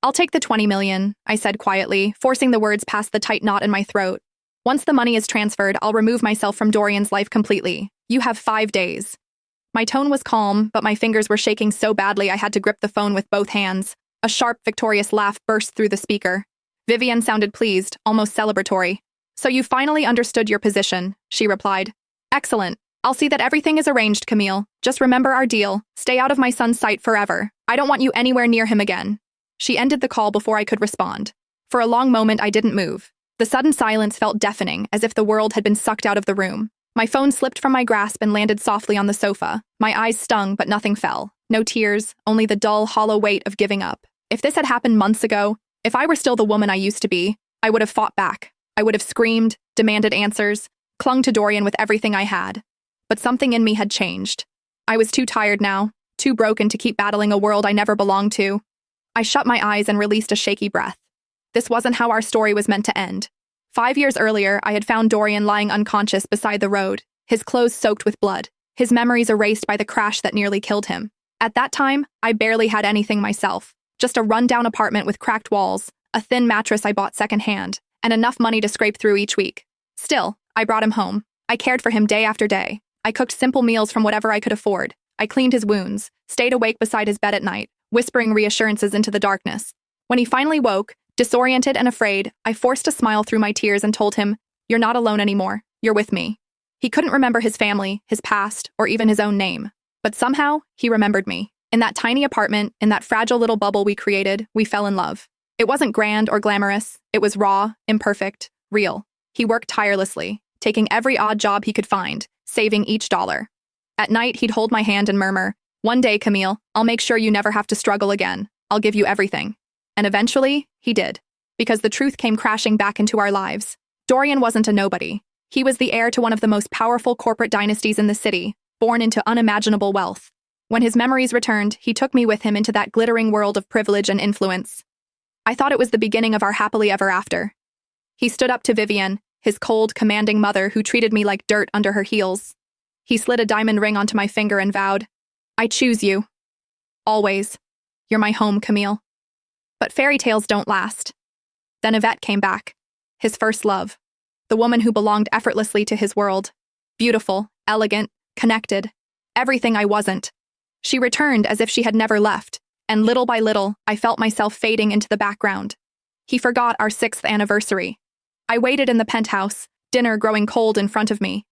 I'll take the 20 million, I said quietly, forcing the words past the tight knot in my throat. Once the money is transferred, I'll remove myself from Dorian's life completely. You have 5 days. My tone was calm, but my fingers were shaking so badly I had to grip the phone with both hands. A sharp, victorious laugh burst through the speaker. Vivian sounded pleased, almost celebratory. So you finally understood your position, she replied. Excellent. I'll see that everything is arranged, Camille. Just remember our deal. Stay out of my son's sight forever. I don't want you anywhere near him again. She ended the call before I could respond. For a long moment, I didn't move. The sudden silence felt deafening, as if the world had been sucked out of the room. My phone slipped from my grasp and landed softly on the sofa. My eyes stung, but nothing fell. No tears, only the dull, hollow weight of giving up. If this had happened months ago, if I were still the woman I used to be, I would have fought back. I would have screamed, demanded answers, clung to Dorian with everything I had. But something in me had changed. I was too tired now, too broken to keep battling a world I never belonged to. I shut my eyes and released a shaky breath. This wasn't how our story was meant to end. 5 years earlier, I had found Dorian lying unconscious beside the road, his clothes soaked with blood, his memories erased by the crash that nearly killed him. At that time, I barely had anything myself. Just a run-down apartment with cracked walls, a thin mattress I bought secondhand, and enough money to scrape through each week. Still, I brought him home. I cared for him day after day. I cooked simple meals from whatever I could afford. I cleaned his wounds, stayed awake beside his bed at night, whispering reassurances into the darkness. When he finally woke, disoriented and afraid, I forced a smile through my tears and told him, "You're not alone anymore. You're with me." He couldn't remember his family, his past, or even his own name. But somehow, he remembered me. In that tiny apartment, in that fragile little bubble we created, we fell in love. It wasn't grand or glamorous. It was raw, imperfect, real. He worked tirelessly, taking every odd job he could find, saving each dollar. At night, he'd hold my hand and murmur, "One day, Camille, I'll make sure you never have to struggle again. I'll give you everything." And eventually, he did. Because the truth came crashing back into our lives. Dorian wasn't a nobody. He was the heir to one of the most powerful corporate dynasties in the city, born into unimaginable wealth. When his memories returned, he took me with him into that glittering world of privilege and influence. I thought it was the beginning of our happily ever after. He stood up to Vivian, his cold, commanding mother who treated me like dirt under her heels. He slid a diamond ring onto my finger and vowed, "I choose you. Always. You're my home, Camille." But fairy tales don't last. Then Yvette came back. His first love. The woman who belonged effortlessly to his world. Beautiful, elegant, connected. Everything I wasn't. She returned as if she had never left, and little by little, I felt myself fading into the background. He forgot our 6th anniversary. I waited in the penthouse, dinner growing cold in front of me,